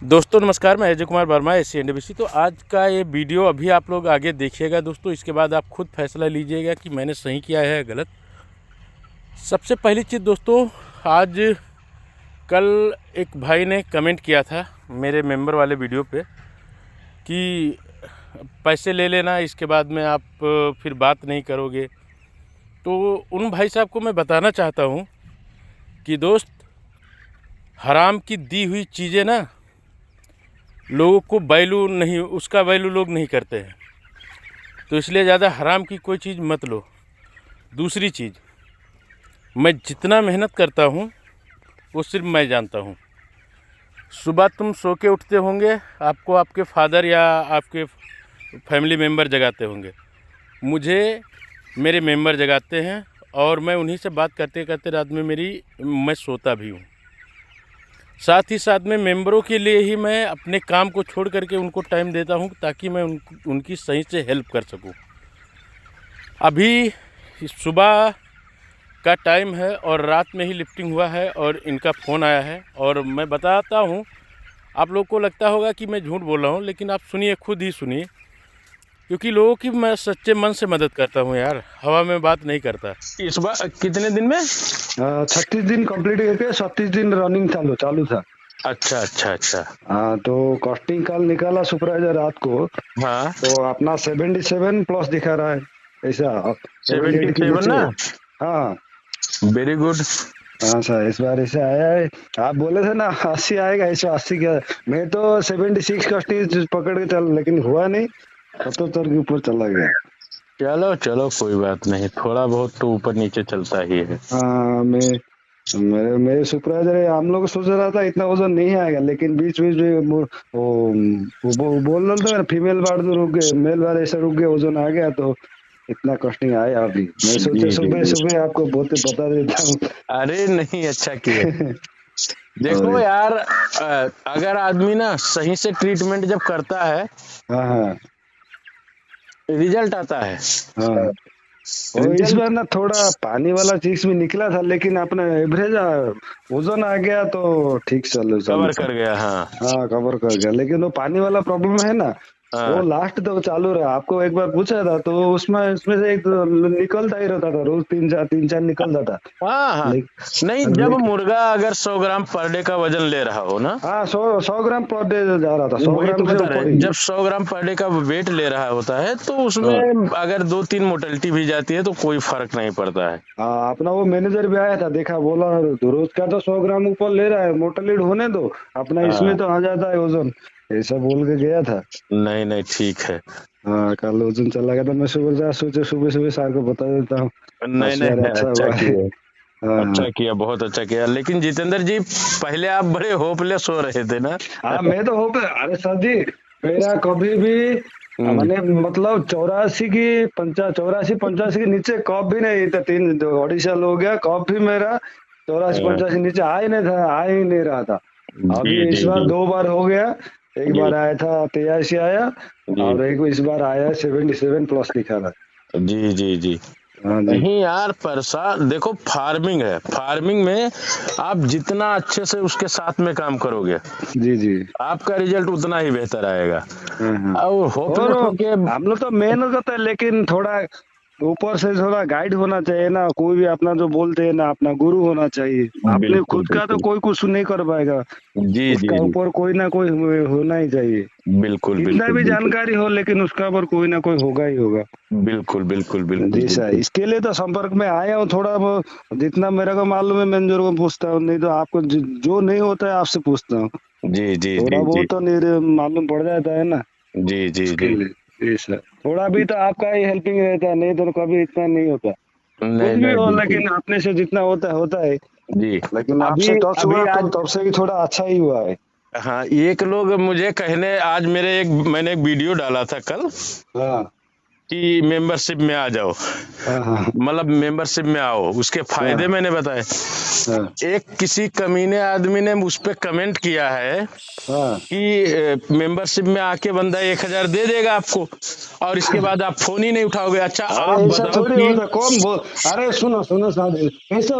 दोस्तों नमस्कार, मैं अजय कुमार वर्मा एससी। तो आज का ये वीडियो अभी आप लोग आगे देखिएगा दोस्तों। इसके बाद आप खुद फैसला लीजिएगा कि मैंने सही किया है या गलत। सबसे पहली चीज़ दोस्तों, आज कल एक भाई ने कमेंट किया था मेरे मेंबर वाले वीडियो पे कि पैसे ले लेना, इसके बाद में आप फिर बात नहीं करोगे। तो उन भाई साहब को मैं बताना चाहता हूँ कि दोस्त, हराम की दी हुई चीज़ें ना लोगों को वैल्यू नहीं, उसका वैल्यू लोग नहीं करते हैं। तो इसलिए ज़्यादा हराम की कोई चीज़ मत लो। दूसरी चीज़, मैं जितना मेहनत करता हूँ वो सिर्फ मैं जानता हूँ। सुबह तुम सो के उठते होंगे, आपको आपके फादर या आपके फैमिली मेम्बर जगाते होंगे। मुझे मेरे मेम्बर जगाते हैं और मैं उन्हीं से बात करते करते रात में मैं सोता भी हूँ। साथ ही साथ में मेंबरों के लिए ही मैं अपने काम को छोड़ करके उनको टाइम देता हूँ ताकि मैं उनकी सही से हेल्प कर सकूँ। अभी सुबह का टाइम है और रात में ही लिफ्टिंग हुआ है और इनका फ़ोन आया है और मैं बताता हूँ। आप लोग को लगता होगा कि मैं झूठ बोल रहा हूँ, लेकिन आप सुनिए, खुद ही सुनिए, क्योंकि लोगों की मैं सच्चे मन से मदद करता हूँ यार, हवा में बात नहीं करता। इस बार कितने दिन में 36 दिन कंप्लीट करके 37 दिन रनिंग चालू था। अच्छा अच्छा अच्छा। हाँ, तो कॉस्टिंग कल निकाला सुपरवाइजर रात को। हाँ, तो अपना 77 प्लस दिखा रहा है ऐसा 77 ना। हाँ वेरी गुड। हाँ सर, इस बार ऐसे आया है। आप बोले थे ना 80 आएगा, 180 क्या। मैं तो 76 कॉस्टिंग पकड़ के चल, लेकिन हुआ नहीं, 77 के ऊपर चला गया। चलो चलो, कोई बात नहीं, थोड़ा बहुत तो ऊपर नीचे चलता ही है। हाँ, मेरे सुपरवाइजर है, हम लोग सोच रहा था इतना वजन नहीं आएगा, लेकिन बीच बीच में वो बोल रहे थे फीमेल बार तो रुक गए, मेल बार ऐसा रुक गए, वजन आ गया, तो इतना कॉस्टिंग आया। अभी मैं सोचे सुबह सुबह आपको बता देता हूँ। अरे नहीं, अच्छा किया। देखो यार, अगर आदमी ना सही से ट्रीटमेंट जब करता है, हाँ हाँ रिजल्ट आता है। हाँ। और इस बार ना थोड़ा पानी वाला चीज भी निकला था, लेकिन अपने एवरेज वजन आ गया तो ठीक कवर कर गया। हाँ हाँ, कवर कर गया, लेकिन वो पानी वाला प्रॉब्लम है ना, वो हाँ लास्ट तक चालू रहा। आपको एक बार पूछा था तो उसमें से एक तो निकलता ही रहता था, रोज तीन चार निकलता था। हाँ हाँ। नहीं, जब मुर्गा अगर 100 ग्राम पर डे का वजन ले रहा हो ना, हाँ, 100 ग्राम पर डे जा रहा था, 100 वही तो ग्राम से बता ऊपर रहे, ही। जब 100 ग्राम पर डे का वेट ले रहा होता है तो उसमें हाँ अगर 2-3 मोटेलिटी भी जाती है तो कोई फर्क नहीं पड़ता है। हाँ, अपना वो मैनेजर भी आया था, देखा, बोला रोज का तो 100 ग्राम ऊपर ले रहा है, मोटर लीड होने दो, अपना इसमें हाँ, तो आ जाता है वजन, ऐसा बोल के गया था। नहीं नहीं, ठीक है। हाँ, कल वजन चला गया था। मैं सोचे सुबह सुबह सर को बता देता हूँ। नहीं इस नहीं बार नहीं, अच्छा अच्छा हुआ है। किया। हाँ हाँ अच्छा किया, बहुत अच्छा किया। लेकिन जितेंद्र जी, पहले आप बड़े होपलेस हो रहे थे ना। हाँ, मैं तो होप, अरे सर जी, मेरा कभी भी मैंने मतलब 84 85 के नीचे कप भी नहीं था। 3 ओडिशा हो गया, कप भी मेरा 84 85 नीचे आ ही नहीं रहा था। जी अभी जी इस बार जी 2 बार हो गया। एक जी बार आया था 83 आया, जी और एक इस बार आया 77 प्लस दिखा रहा। जी जी जी। हाँ जी नहीं यार, परेशान देखो, फार्मिंग है, फार्मिंग में आप जितना अच्छे से उसके साथ में काम करोगे, जी जी। आपका रिजल्ट उतना ही बेहतर आएगा। हाँ हाँ। और और होपलेस होके, हम लोग तो मेहनत करते हैं, लेकिन थोड़ा ऊपर से थोड़ा गाइड होना चाहिए ना। कोई भी अपना जो बोलते हैं ना, अपना गुरु होना चाहिए। अपने बिल्कुल खुद का तो बिल्कुल, कोई कुछ नहीं कर पाएगा, जी जी उसका जी, ऊपर कोई ना कोई होना ही चाहिए। बिल्कुल कितना बिल्कुल भी बिल्कुल जानकारी हो, लेकिन उसका ऊपर कोई ना कोई होगा ही होगा। बिल्कुल बिल्कुल बिल्कुल जी सर, बिल्कुल। इसके लिए तो संपर्क में आया हूँ। थोड़ा वो जितना मेरे को मालूम है मैनेजर को पूछता हूँ, नहीं तो आपको जो नहीं होता है आपसे पूछता हूँ। जी जी थोड़ा जी जी बहुत तो नहीं मालूम पड़ जाता है ना, जी जी इसके जी। लिए। जी सर, थोड़ा भी तो आपका ही हेल्पिंग रहता है, नहीं तो कभी इतना नहीं होता। कुछ नहीं भी नहीं, हो, बिल्कुल। लेकिन अपने से जितना होता है होता है। जी। लेकिन अभी आपसे टच अभी हुआ तो आज, तब से ही थोड़ा अच्छा ही हुआ है। हाँ, एक लोग मुझे कहने, आज मैंने एक वीडियो डाला था कल हाँ कि मेंबरशिप में आ जाओ, हाँ हाँ मतलब मेंबरशिप में आओ, उसके फायदे हाँ मैंने बताए। हाँ एक किसी कमीने आदमी ने उस पे कमेंट किया है हाँ। कि मेंबरशिप में आके बंदा 1000 दे देगा आपको, और इसके बाद आप फोन ही नहीं उठाओगे। अच्छा, अरे आप ऐसा बताओ थोड़ी कि, होता, कौन बोल। अरे सुनो सुनो साहब, ऐसा,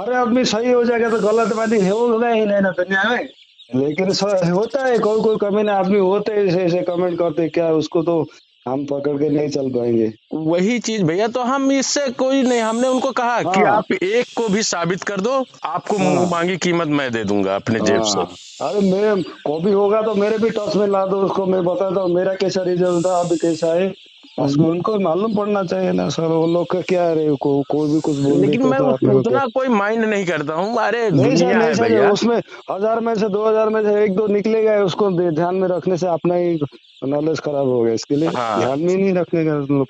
अरे आदमी सही हो जाएगा तो गलत बात ही होगा ही नहीं ना दुनिया में। लेकिन होता है, कोई कोई कमीने आदमी होते हैं ऐसे ऐसे कमेंट करते, क्या उसको तो हम पकड़ के नहीं चल पाएंगे। वही चीज भैया, तो हम इससे कोई नहीं, हमने उनको कहा कि हाँ आप एक को भी साबित कर दो, आपको मुंह हाँ मांगी कीमत मैं दे दूंगा अपने जेब से। हाँ। अरे मेरे को भी होगा तो मेरे भी टच में ला दो उसको, मैं बताता हूँ मेरा कैसा रिजल्ट था, अभी कैसा है। उसको उनको मालूम पड़ना चाहिए ना सर, वो लोग का क्या है, कोई भी कुछ बोल लेकिन देते मैं तो आप लोग क्या। उतना कोई माइंड नहीं करता हूँ, अरे नहीं सर, दुनिया नहीं है सर, भैया। उसमें 1000 में से 2000 में से एक दो निकलेगा, उसको ध्यान में रखने से अपना ही नॉलेज खराब हो गया, इसके लिए हाँ, ध्यान में ही नहीं रखने का उन लोग।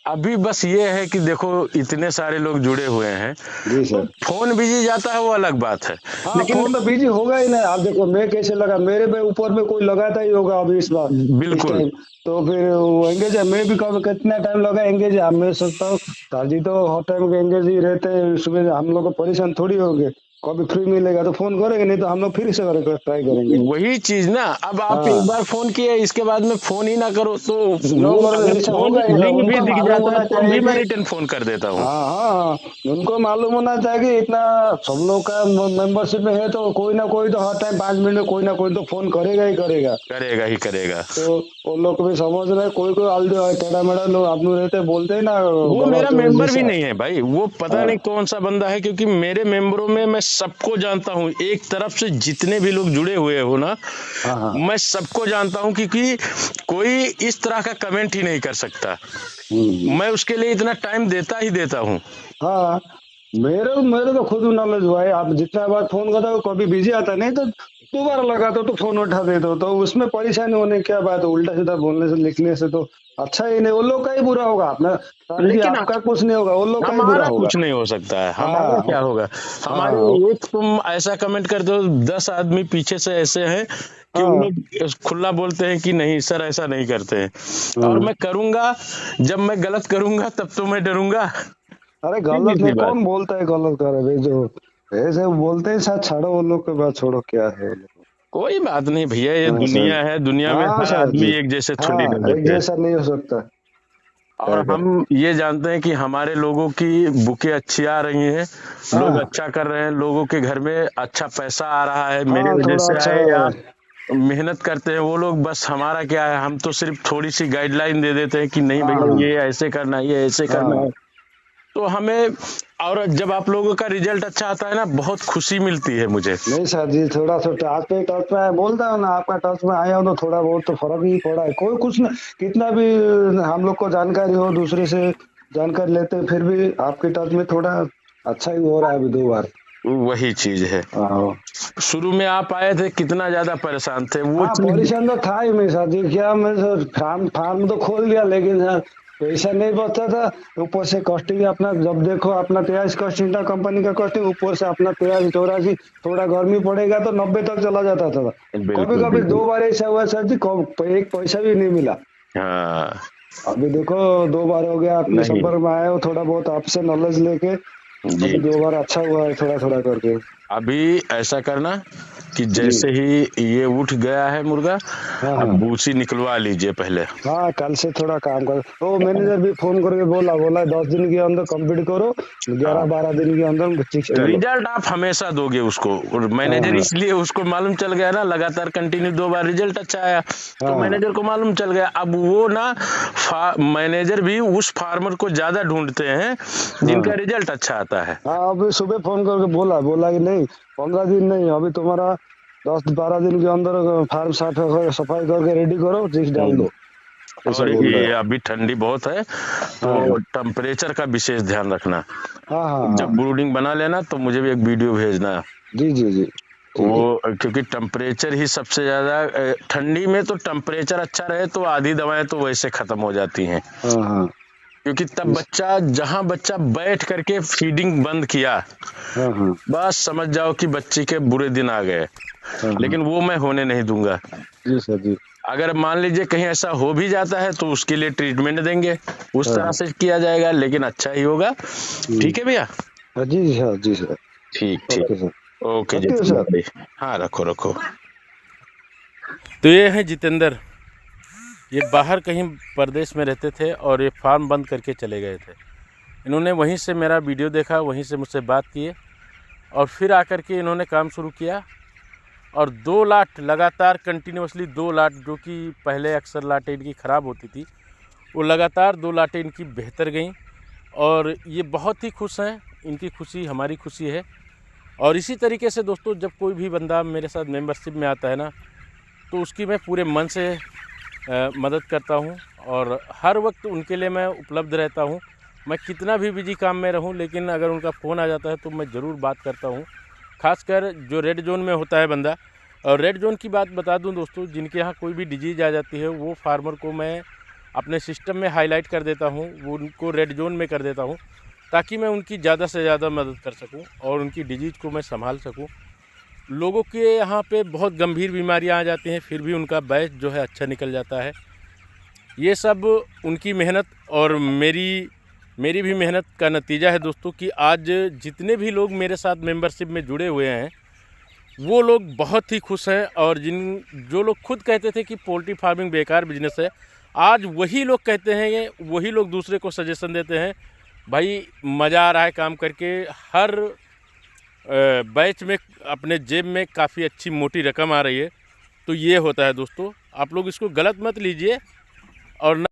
अभी बस ये है कि देखो इतने सारे लोग जुड़े हुए हैं, जी तो सर। फोन बिजी जाता है वो अलग बात है, हाँ लेकिन फोन तो बिजी होगा ही ना, आप देखो मैं कैसे लगा, मेरे पे ऊपर में कोई लगाता ही होगा अभी इस बार, इस बिल्कुल। टाइम। तो फिर वो एंगेज है, मैं भी कब कितना टाइम लगा एंगेज है, मैं सोचता हूँ सर जी तो हर टाइम एंगेज ही रहते हैं, सुबह हम लोग को परेशान थोड़ी होंगे, कभी फ्री मिलेगा तो फोन करेंगे, नहीं तो हम लोग फिर से ट्राई करेंगे। वही चीज ना, अब आप एक हाँ बार फोन किए इसके बाद में फोन ही ना करो तो नो वो करो, अगर ऐसा फोन होगा ही सर, रिंग भी उनको दिख मालूम जाता है होना तो भी चाहिए मैं कि रिटर्न फोन कर देता हूँ। हाँ हाँ हाँ, उनको मालूम होना चाहिए कि इतना सब लोग का मेंबरशिप में है, तो कोई ना कोई तो हर टाइम 5 मिनट में कोई ना कोई तो फोन करेगा ही करेगा। करेगा ही करेगा। तो वो लोग भी समझ रहे हैं, कोई कोई आलतू टेढ़ा मेढ़ा लोग आदमी रहते हैं, बोलते हैं ना वो मेरा गलत मेंबर भी जैसा। नहीं है भाई, वो पता हाँ नहीं कौन सा बंदा है, क्योंकि मेरे मेंबरों में मैं सबको जानता हूँ, एक तरफ से जितने भी लोग जुड़े हुए हो ना, हाँ हाँ। मैं सबको जानता हूँ, क्योंकि कोई इस तरह का कमेंट ही नहीं कर सकता, हम्म। मैं उसके लिए इतना टाइम देता ही देता हूँ। हाँ मेरे मेरे तो खुद नॉलेज हुआ है, आप जितना बार फोन करते हो कभी बिजी आता नहीं तो दोबारा लगाते हो तो फोन उठा देते हो, तो उसमें परेशानी होने की क्या बात है, उल्टा सीधा बोलने से लिखने से तो अच्छा ही नहीं, वो लोग का ही बुरा होगा, अपना सर जी लेकिन आपका कुछ नहीं होगा, वो लोग का ही बुरा हमारा होगा। कुछ नहीं हो सकता है, हमारा हाँ क्या होगा। हमारे हाँ एक तुम ऐसा कमेंट कर दो, 10 आदमी पीछे से ऐसे हैं कि वो हाँ लोग खुला बोलते हैं कि नहीं सर ऐसा नहीं करते हैं, और हाँ। मैं करूंगा, जब मैं गलत करूंगा तब तो मैं डरूंगा। अरे सीधी गलत सी नहीं, बात। कौन बोलता है गलत कर रहे जो ऐसे बोलते हैं, साथ छोड़ो वो लोग के बात, छोड़ो क्या है वो लोग। कोई बात नहीं भैया, ये हाँ सर। दुनिया है, दुनिया में हाँ हर सर आदमी जी। एक जैसे थोड़ी ना हाँ एक होते हैं। जैसा नहीं हो सकता, और क्या करें। हम ये जानते हैं कि हमारे लोगों की बुकें अच्छी आ रही हैं, लोग हाँ अच्छा कर रहे हैं, लोगों के घर में अच्छा पैसा आ रहा है मेरी हाँ वजह थोड़ा से अच्छा आए, या है। मेहनत करते हैं वो लोग, बस हमारा क्या है, हम तो सिर्फ थोड़ी सी गाइडलाइन दे देते हैं कि नहीं हाँ भैया हाँ ये ऐसे करना है, ये ऐसे करना हाँ। है, तो हमें, और जब आप लोगों का रिजल्ट अच्छा आता है ना, बहुत खुशी मिलती है मुझे। नहीं सर जी, थोड़ा सा टच पे आया, बोलता हूँ ना आपका टच में आया हो तो थोड़ा बहुत तो फर्क ही पड़ा है, कोई कुछ ना, कितना भी हम लोग को जानकारी हो दूसरे से जानकारी लेते हैं, फिर भी आपके टच में थोड़ा अच्छा ही हो रहा है अभी 2 बार। वही चीज है। हाँ शुरू में आप आए थे कितना ज्यादा परेशान थे, वो हाँ चीज। परेशान तो था ही मैं सर जी, क्या मैं सर फार्म फार्म तो खोल दिया, लेकिन सर पैसा नहीं बचता था, ऊपर से कॉस्टिंग अपना जब देखो अपना 23 कॉस्टिंग था कंपनी का कॉस्टिंग, ऊपर से अपना 83 84, थोड़ा गर्मी पड़ेगा तो 90 तक चला जाता था। कभी बिल्कुल कभी बिल्कुल। 2 बार ऐसा हुआ सर जी, एक पैसा भी नहीं मिला। हाँ। अभी देखो 2 बार हो गया आपके नहीं संपर्क में आए हो, थोड़ा बहुत आपसे नॉलेज लेके जी, अभी 2 बार अच्छा हुआ है, थोड़ा थोड़ा करके। अभी ऐसा करना कि जी जैसे ही ये उठ गया है मुर्गा, हाँ अब हाँ भूसी निकलवा लीजिए पहले। हाँ, कल से थोड़ा काम कर, वो मैनेजर भी फोन करके बोला बोला 10 दिन के अंदर कंप्लीट करो, हाँ, 11 12 दिन के अंदर चिक्स डालो। रिजल्ट आप हमेशा दोगे उसको, और हाँ मैनेजर हाँ इसलिए उसको मालूम चल गया ना, लगातार कंटिन्यू 2 बार रिजल्ट अच्छा आया, तो हाँ मैनेजर को मालूम चल गया। अब वो ना मैनेजर भी उस फार्मर को ज्यादा ढूंढते हैं जिनका हाँ रिजल्ट अच्छा आता है। हाँ। अभी सुबह फोन करके बोला बोला कि नहीं 15 दिन नहीं, अभी तुम्हारा 10 12 दिन के अंदर फार्म साफ सफाई करके रेडी करो, चिक्स डाल हम्म। दो, ऐसा और बोल रहा ये है। अभी ठंडी बहुत है, हाँ तो हाँ टेम्परेचर का विशेष ध्यान रखना। हाँ हाँ हाँ। जब ब्रूडिंग बना लेना तो मुझे भी एक वीडियो भेजना। जी जी जी। ठीक है। वो क्योंकि टेम्परेचर ही सबसे ज्यादा, ठंडी में तो टेम्परेचर अच्छा रहे तो आधी दवाएं तो वैसे खत्म हो जाती हैं, हाँ हाँ क्योंकि तब बच्चा, जहां बच्चा बैठ करके फीडिंग बंद किया, हाँ हाँ बस समझ जाओ कि बच्चे के बुरे दिन आ गए। हाँ हाँ। लेकिन वो मैं होने नहीं दूंगा। जी सर जी। अगर मान लीजिए कहीं ऐसा हो भी जाता है तो उसके लिए ट्रीटमेंट देंगे, उस हाँ तरह हाँ। से किया जाएगा, लेकिन अच्छा ही होगा। ठीक है भैया। हाँ, जी सर जी सर। ठीक ठीक। Okay sir. ओके रखते हो जितेंद्र सर। भाई। हाँ रखो रखो। तो ये है जितेंद्र, ये बाहर कहीं परदेश में रहते थे और ये फार्म बंद करके चले गए थे। इन्होंने वहीं से मेरा वीडियो देखा, वहीं से मुझसे बात किए और फिर आकर के इन्होंने काम शुरू किया और 2 लाट लगातार कंटिन्यूसली 2 लाट, जो कि पहले अक्सर लाटें इनकी ख़राब होती थी, वो लगातार 2 लाटें इनकी बेहतर गईं और ये बहुत ही खुश हैं। इनकी खुशी हमारी खुशी है। और इसी तरीके से दोस्तों, जब कोई भी बंदा मेरे साथ मेंबरशिप में आता है ना, तो उसकी मैं पूरे मन से मदद करता हूं और हर वक्त उनके लिए मैं उपलब्ध रहता हूं। मैं कितना भी बिजी काम में रहूं, लेकिन अगर उनका फ़ोन आ जाता है तो मैं ज़रूर बात करता हूं। ख़ासकर जो रेड जोन में होता है बंदा। और रेड जोन की बात बता दूं दोस्तों, जिनके यहाँ कोई भी डिजीज़ आ जाती है, वो फार्मर को मैं अपने सिस्टम में हाईलाइट कर देता हूं, वो उनको रेड जोन में कर देता हूं, ताकि मैं उनकी ज़्यादा से ज़्यादा मदद कर सकूं और उनकी डिजीज़ को मैं संभाल सकूं। लोगों के यहाँ पे बहुत गंभीर बीमारियां आ जाती हैं, फिर भी उनका बैच जो है अच्छा निकल जाता है। ये सब उनकी मेहनत और मेरी भी मेहनत का नतीजा है दोस्तों, कि आज जितने भी लोग मेरे साथ मेंबरशिप में जुड़े हुए हैं, वो लोग बहुत ही खुश हैं। और जो लोग खुद कहते थे कि पोल्ट्री फार्मिंग बेकार बिजनेस है, आज वही लोग कहते हैं, वही लोग दूसरे को सजेशन देते हैं, भाई मज़ा आ रहा है काम करके, हर बैच में अपने जेब में काफ़ी अच्छी मोटी रकम आ रही है। तो ये होता है दोस्तों, आप लोग इसको गलत मत लीजिए और